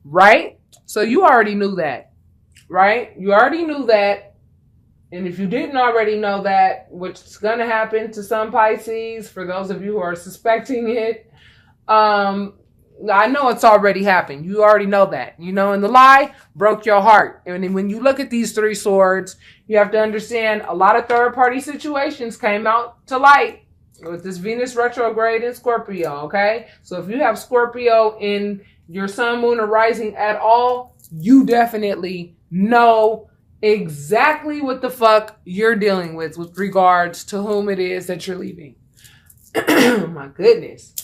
right? So you already knew that, right? You already knew that. And if you didn't already know that, which is going to happen to some Pisces, for those of you who are suspecting it, I know it's already happened. You already know that, and the lie broke your heart. And when you look at these three swords, you have to understand a lot of third party situations came out to light with this Venus retrograde in Scorpio. Okay. So if you have Scorpio in your sun, moon, or rising at all, you definitely know exactly what the fuck you're dealing with regards to whom it is that you're leaving. My goodness.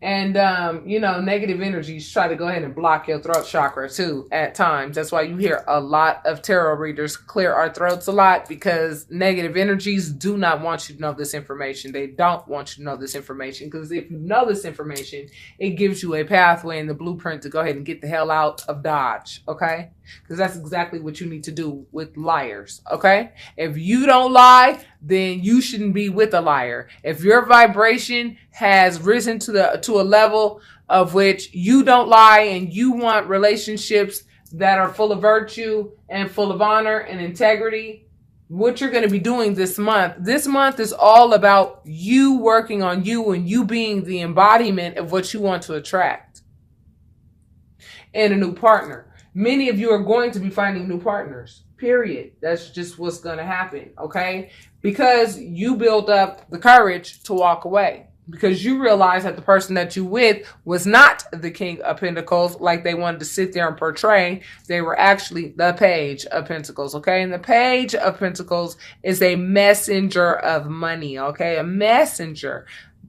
And, negative energies try to go ahead and block your throat chakra too at times. That's why you hear a lot of tarot readers clear our throats a lot, because negative energies do not want you to know this information. They don't want you to know this information, because if you know this information, it gives you a pathway and the blueprint to go ahead and get the hell out of Dodge. Okay? Because that's exactly what you need to do with liars. Okay? If you don't lie, then you shouldn't be with a liar. If your vibration has risen to a level of which you don't lie and you want relationships that are full of virtue and full of honor and integrity, what you're going to be doing this month is all about you working on you and you being the embodiment of what you want to attract and a new partner. Many of you are going to be finding new partners, period. That's just what's going to happen, okay? Because you built up the courage to walk away. Because you realize that the person that you with was not the King of Pentacles like they wanted to sit there and portray. They were actually the Page of Pentacles, okay? And the Page of Pentacles is a messenger of money, okay? A messenger.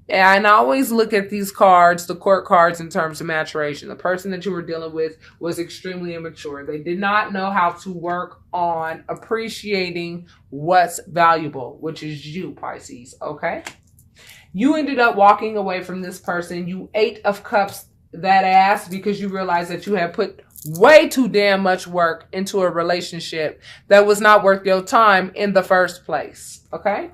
And I always look at these cards, the court cards, in terms of maturation. The person that you were dealing with was extremely immature. They did not know how to work on appreciating what's valuable, which is you, Pisces, okay? You ended up walking away from this person. You 8 of Cups that ass because you realized that you had put way too damn much work into a relationship that was not worth your time in the first place, okay?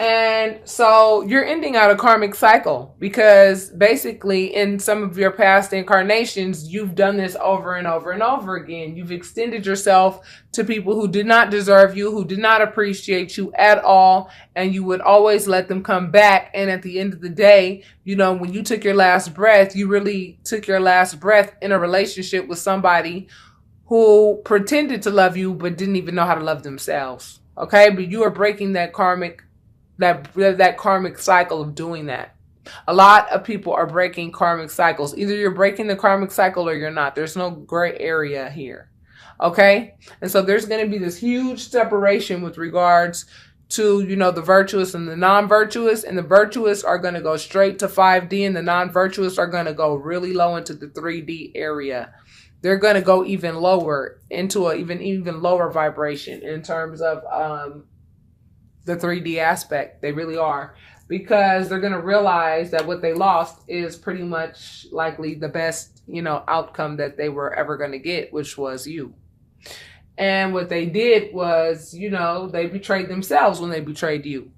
And so you're ending out a karmic cycle because basically in some of your past incarnations, you've done this over and over and over again. You've extended yourself to people who did not deserve you, who did not appreciate you at all. And you would always let them come back. And at the end of the day, when you took your last breath, you really took your last breath in a relationship with somebody who pretended to love you, but didn't even know how to love themselves. Okay. But you are breaking that karmic cycle of doing that. A lot of people are breaking karmic cycles. Either you're breaking the karmic cycle or you're not. There's no gray area here. Okay? And so there's going to be this huge separation with regards to, the virtuous and the non-virtuous. And the virtuous are going to go straight to 5D and the non-virtuous are going to go really low into the 3D area. They're going to go even lower into an even lower vibration in terms of the 3D aspect. They really are, because they're going to realize that what they lost is pretty much likely the best, outcome that they were ever going to get, which was you. And what they did was, they betrayed themselves when they betrayed you.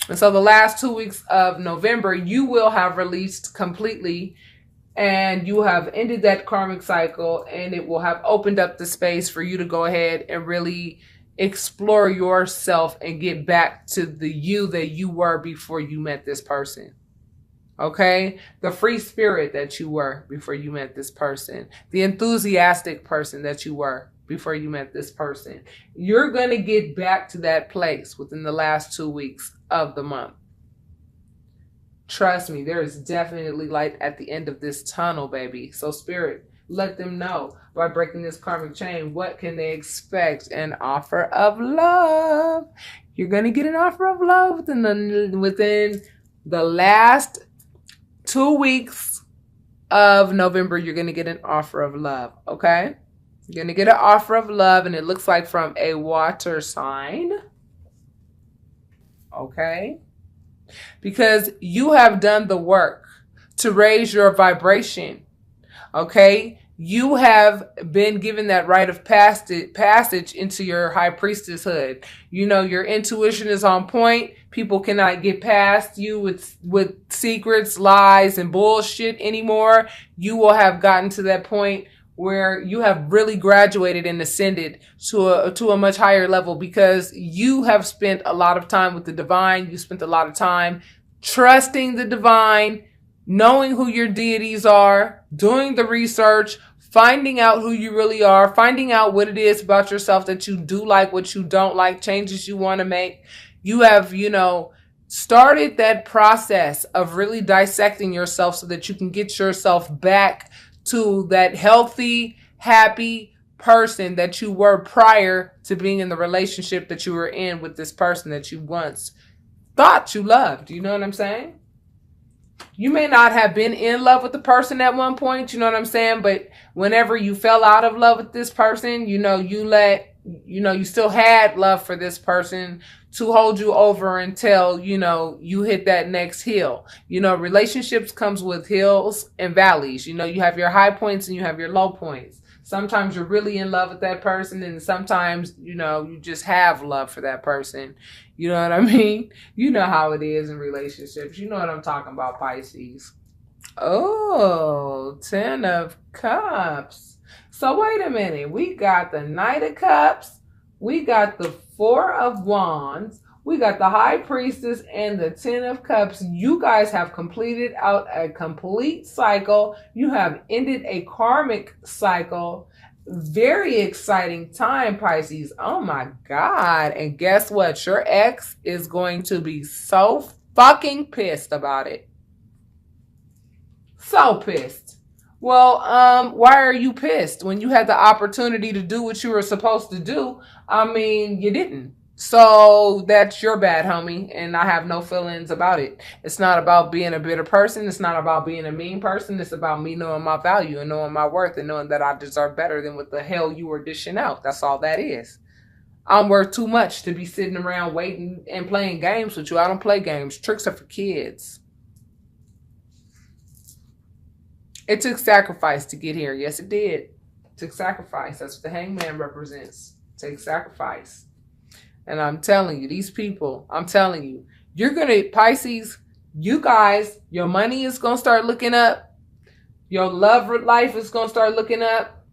And so the last 2 weeks of November, you will have released completely and you have ended that karmic cycle, and it will have opened up the space for you to go ahead and really explore yourself and get back to the you that you were before you met this person. Okay? The free spirit that you were before you met this person. The enthusiastic person that you were before you met this person. You're going to get back to that place within the last 2 weeks of the month. Trust me, there is definitely light at the end of this tunnel, baby. So spirit, let them know by breaking this karmic chain, what can they expect? An offer of love. You're going to get an offer of love within the last 2 weeks of November. You're going to get an offer of love. Okay. You're going to get an offer of love, and it looks like from a water sign. Okay. Because you have done the work to raise your vibration. Okay. you have been given that rite of passage into your high priestesshood. You know, your intuition is on point. People cannot get past you with secrets, lies, and bullshit anymore. You will have gotten to that point where you have really graduated and ascended to a much higher level, because you have spent a lot of time with the divine. You spent a lot of time trusting the divine, knowing who your deities are, doing the research, finding out who you really are, finding out what it is about yourself that you do like, what you don't like, changes you want to make. You have, started that process of really dissecting yourself so that you can get yourself back to that healthy, happy person that you were prior to being in the relationship that you were in with this person that you once thought you loved. You know what I'm saying? You may not have been in love with the person at one point, you know what I'm saying? But whenever you fell out of love with this person, you still had love for this person to hold you over until, you hit that next hill. Relationships comes with hills and valleys. You have your high points and you have your low points. Sometimes you're really in love with that person, and sometimes, you just have love for that person. You know what I mean? You know how it is in relationships. You know what I'm talking about, Pisces. Oh, 10 of Cups. So wait a minute. We got the Knight of Cups. We got the 4 of Wands. We got the High Priestess and the 10 of Cups. You guys have completed out a complete cycle. You have ended a karmic cycle. Very exciting time, Pisces. Oh my God. And guess what? Your ex is going to be so fucking pissed about it. So pissed. Well, why are you pissed when you had the opportunity to do what you were supposed to do? I mean, you didn't. So that's your bad, homie, and I have no feelings about it. It's not about being a bitter person. It's not about being a mean person. It's about me knowing my value and knowing my worth and knowing that I deserve better than what the hell you were dishing out. That's all that is. I'm worth too much to be sitting around waiting and playing games with you. I don't play games. Tricks are for kids. It took sacrifice to get here. Yes, it did. It took sacrifice. That's what the hangman represents. It takes sacrifice. And I'm telling you, these people, I'm telling you, you're going to, Pisces, you guys, your money is going to start looking up. Your love life is going to start looking up.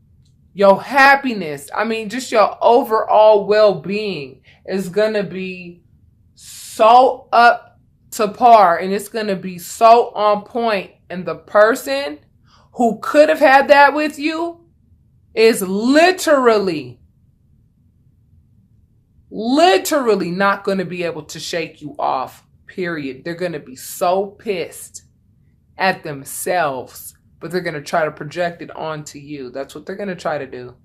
Your happiness, I mean, just your overall well-being is going to be so up to par, and it's going to be so on point. And the person who could have had that with you is literally not going to be able to shake you off, period. They're going to be so pissed at themselves, but they're going to try to project it onto you. That's what they're going to try to do.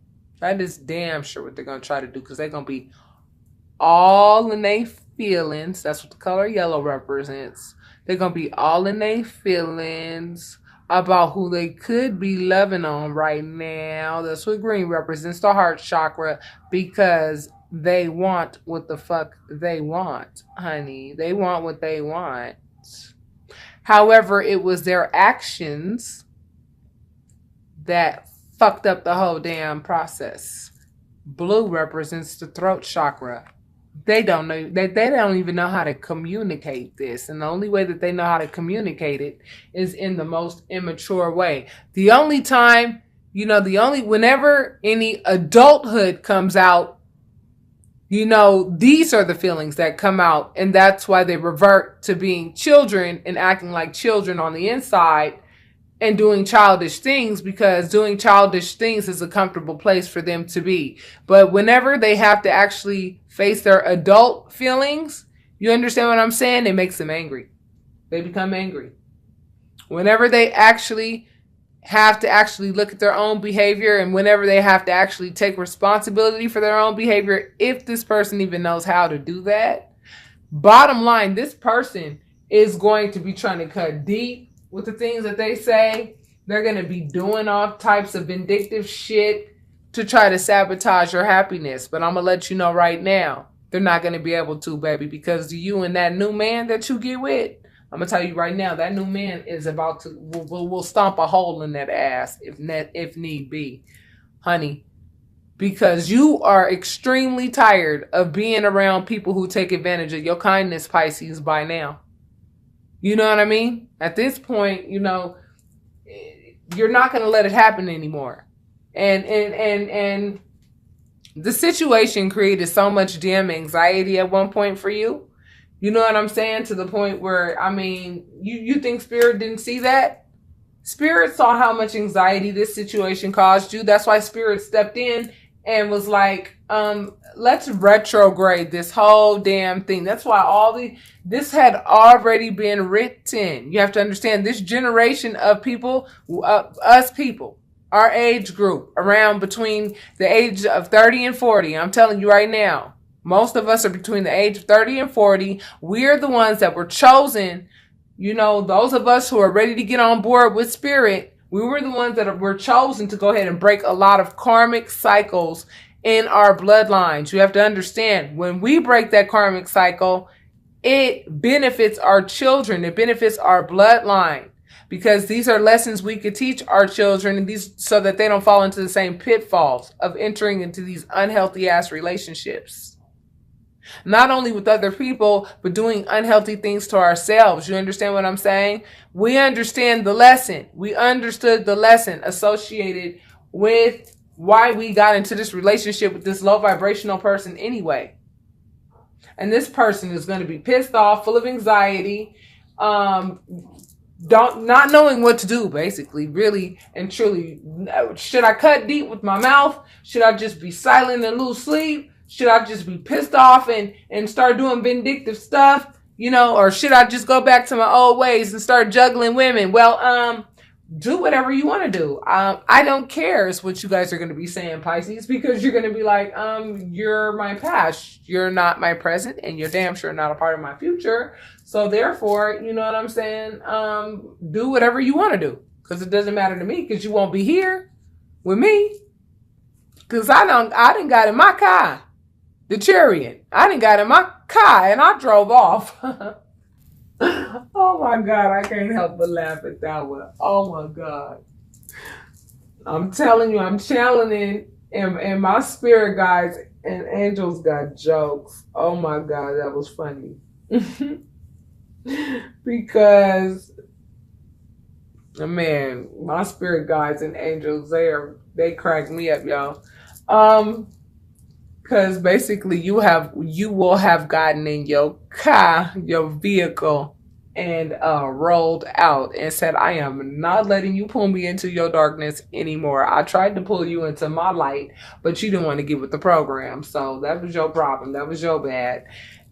That is damn sure what they're going to try to do, because they're going to be all in their feelings. That's what the color yellow represents. They're going to be all in their feelings about who they could be loving on right now. That's what green represents, the heart chakra, because they want what the fuck they want, honey. They want what they want. However, it was their actions that fucked up the whole damn process. Blue represents the throat chakra. They don't know. They don't even know how to communicate this. And the only way that they know how to communicate it is in the most immature way. The only time, whenever any adulthood comes out, these are the feelings that come out, and that's why they revert to being children and acting like children on the inside and doing childish things, because doing childish things is a comfortable place for them to be. But whenever they have to actually face their adult feelings, you understand what I'm saying? It makes them angry. They become angry. Whenever they have to look at their own behavior, and whenever they have to actually take responsibility for their own behavior, if this person even knows how to do that, bottom line, this person is going to be trying to cut deep with the things that they say. They're going to be doing all types of vindictive shit to try to sabotage your happiness. But I'm going to let you know right now, they're not going to be able to, baby, because you and that new man that you get with, I'm going to tell you right now, that new man is about to, will stomp a hole in that ass if need be, honey. Because you are extremely tired of being around people who take advantage of your kindness, Pisces, by now. You know what I mean? At this point, you know, you're not going to let it happen anymore. And the situation created so much damn anxiety at one point for you. You know what I'm saying? To the point where, I mean, you think Spirit didn't see that? Spirit saw how much anxiety this situation caused you. That's why Spirit stepped in and was like, let's retrograde this whole damn thing. That's why this had already been written. You have to understand, this generation of people, us people, our age group, around between the age of 30 and 40. I'm telling you right now, most of us are between the age of 30 and 40. We're the ones that were chosen. You know, those of us who are ready to get on board with Spirit, we were the ones that were chosen to go ahead and break a lot of karmic cycles in our bloodlines. You have to understand, when we break that karmic cycle, it benefits our children. It benefits our bloodline. Because these are lessons we could teach our children, and these so that they don't fall into the same pitfalls of entering into these unhealthy ass relationships. Not only with other people, but doing unhealthy things to ourselves. You understand what I'm saying? We understand the lesson. We understood the lesson associated with why we got into this relationship with this low vibrational person anyway. And this person is going to be pissed off, full of anxiety, not knowing what to do, basically, really and truly. Should I cut deep with my mouth? Should I just be silent and lose sleep? Should I just be pissed off and start doing vindictive stuff? You know, or should I just go back to my old ways and start juggling women? Well, do whatever you want to do. I don't care is what you guys are going to be saying, Pisces, because you're going to be like, you're my past, you're not my present, and you're damn sure not a part of my future. So therefore, you know what I'm saying? Do whatever you want to do, because it doesn't matter to me, because you won't be here with me. Because I done got in my car, the chariot. I done got in my car and I drove off. Oh my God, I can't help but laugh at that one. Oh my God. I'm telling you, I'm channeling and my spirit guides and angels got jokes. Oh my God, that was funny. Because, man, my spirit guides and angels, they crack me up, y'all. Because basically you will have gotten in your car, your vehicle, and rolled out and said, I am not letting you pull me into your darkness anymore. I tried to pull you into my light, but you didn't want to get with the program. So that was your problem. That was your bad.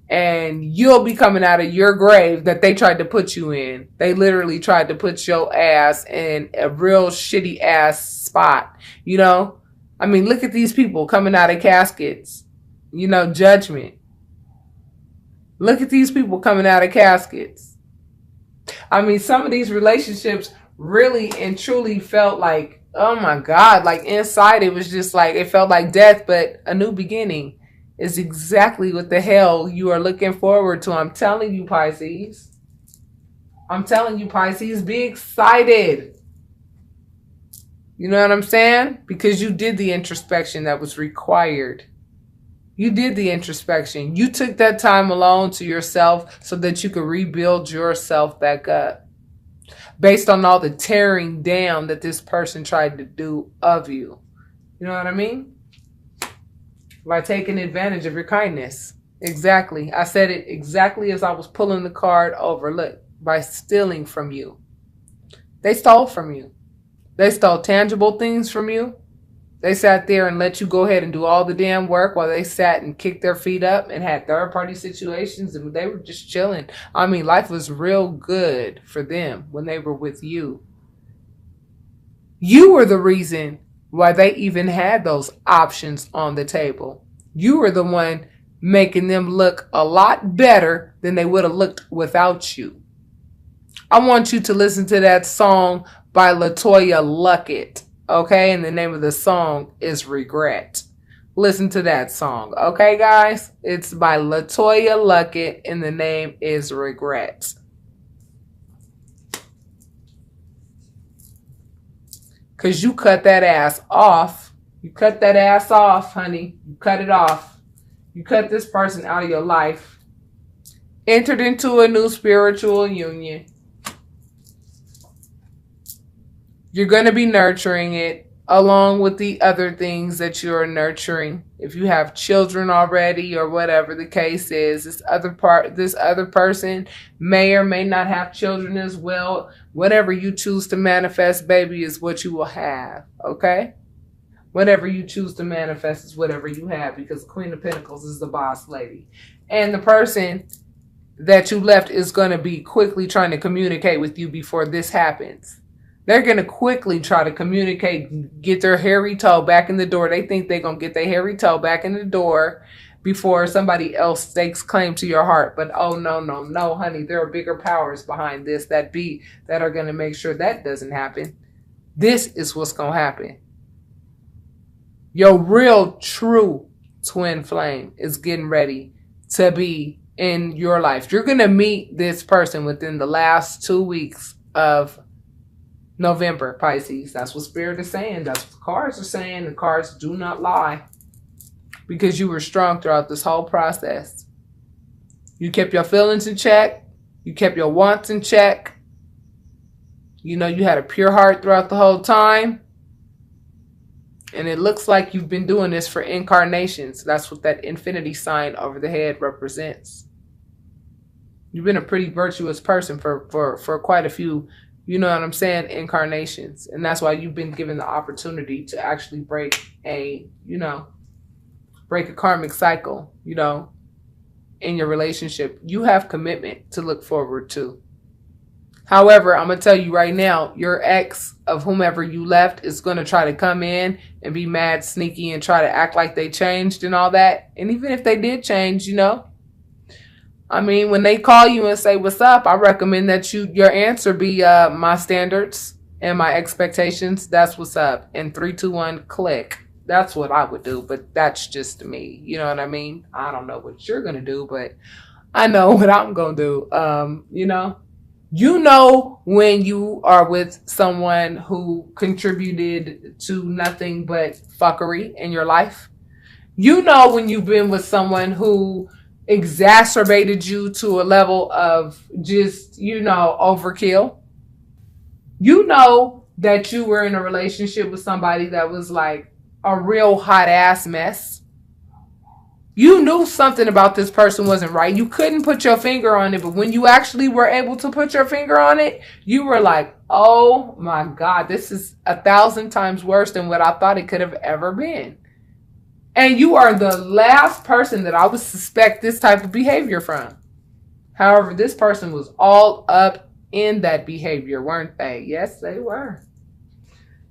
And you'll be coming out of your grave that they tried to put you in. They literally tried to put your ass in a real shitty ass spot, you know? I mean, look at these people coming out of caskets. You know, judgment. Look at these people coming out of caskets. I mean, some of these relationships really and truly felt like, oh my God, like inside it was just like, it felt like death, but a new beginning is exactly what the hell you are looking forward to. I'm telling you, Pisces. I'm telling you, Pisces, be excited. You know what I'm saying? Because you did the introspection that was required. You did the introspection. You took that time alone to yourself so that you could rebuild yourself back up. Based on all the tearing down that this person tried to do of you. You know what I mean? By taking advantage of your kindness. Exactly. I said it exactly as I was pulling the card over. Look, by stealing from you. They stole from you. They stole tangible things from you. They sat there and let you go ahead and do all the damn work while they sat and kicked their feet up and had third-party situations, and they were just chilling. I mean, life was real good for them when they were with you. You were the reason why they even had those options on the table. You were the one making them look a lot better than they would have looked without you. I want you to listen to that song by LaToya Luckett, okay? And the name of the song is Regret. Listen to that song, okay, guys? It's by LaToya Luckett, and the name is Regret. Because you cut that ass off. You cut that ass off, honey. You cut it off. You cut this person out of your life. Entered into a new spiritual union. You're going to be nurturing it along with the other things that you're nurturing. If you have children already or whatever the case is, this other person may or may not have children as well. Whatever you choose to manifest, baby, is what you will have. Okay? Whatever you choose to manifest is whatever you have, because Queen of Pentacles is the boss lady. And the person that you left is going to be quickly trying to communicate with you before this happens. They're going to quickly try to communicate, get their hairy toe back in the door. They think they're going to get their hairy toe back in the door before somebody else stakes claim to your heart. But oh, no, honey. There are bigger powers behind this that are going to make sure that doesn't happen. This is what's going to happen. Your real, true twin flame is getting ready to be in your life. You're going to meet this person within the last 2 weeks of November, Pisces. That's what Spirit is saying. That's what the cards are saying. The cards do not lie. Because you were strong throughout this whole process. You kept your feelings in check. You kept your wants in check. You know, you had a pure heart throughout the whole time. And it looks like you've been doing this for incarnations. That's what that infinity sign over the head represents. You've been a pretty virtuous person for quite a few, you know what I'm saying, incarnations. And that's why you've been given the opportunity to actually break a karmic cycle, you know, in your relationship. You have commitment to look forward to. However, I'm going to tell you right now, your ex of whomever you left is going to try to come in and be mad, sneaky, and try to act like they changed and all that. And even if they did change, you know, I mean, when they call you and say, what's up, I recommend that your answer be my standards and my expectations. That's what's up. And 3, 2, 1, click. That's what I would do. But that's just me. You know what I mean? I don't know what you're going to do, but I know what I'm going to do. You know when you are with someone who contributed to nothing but fuckery in your life. You know when you've been with someone who exacerbated you to a level of just, overkill. You know that you were in a relationship with somebody that was like a real hot ass mess. You knew something about this person wasn't right. You couldn't put your finger on it, but when you actually were able to put your finger on it, you were like, oh my God, this is 1,000 times worse than what I thought it could have ever been. And you are the last person that I would suspect this type of behavior from. However, this person was all up in that behavior, weren't they? Yes, they were.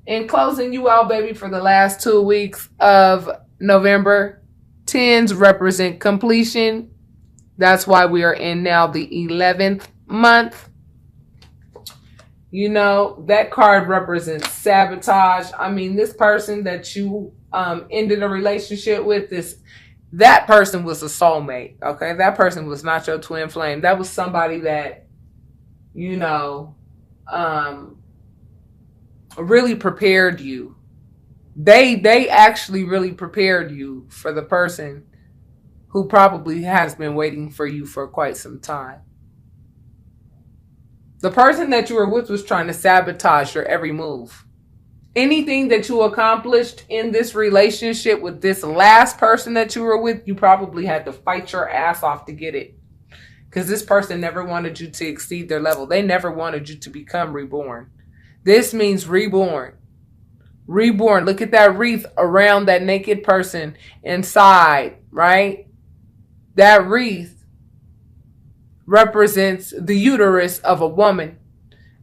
In closing you out, baby, for the last 2 weeks of November, 10s represent completion. That's why we are in now the 11th month. You know, that card represents sabotage. I mean, this person that you ended a relationship with, that person was a soulmate. Okay, that person was not your twin flame. That was somebody that, really prepared you. They actually really prepared you for the person who probably has been waiting for you for quite some time. The person that you were with was trying to sabotage your every move. Anything that you accomplished in this relationship with this last person that you were with, you probably had to fight your ass off to get it. Because this person never wanted you to exceed their level. They never wanted you to become reborn. This means reborn. Reborn. Look at that wreath around that naked person inside, right? That wreath represents the uterus of a woman.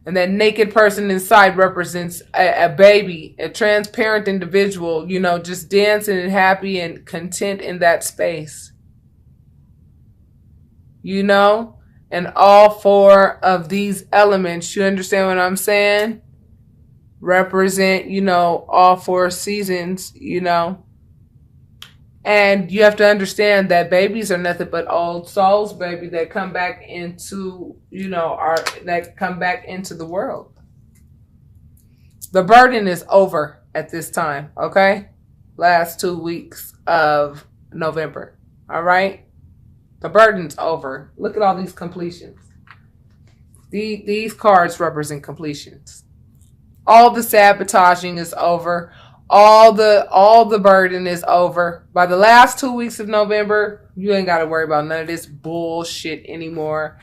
And that naked person inside represents a baby, a transparent individual, just dancing and happy and content in that space. And all 4 of these elements, you understand what I'm saying? Represent, all 4 seasons, And you have to understand that babies are nothing but old souls, baby, that come back into, that come back into the world. The burden is over at this time, okay? Last 2 weeks of November, all right? The burden's over. Look at all these completions. These cards represent completions. All the sabotaging is over. All the burden is over. By the last 2 weeks of November, you ain't got to worry about none of this bullshit anymore.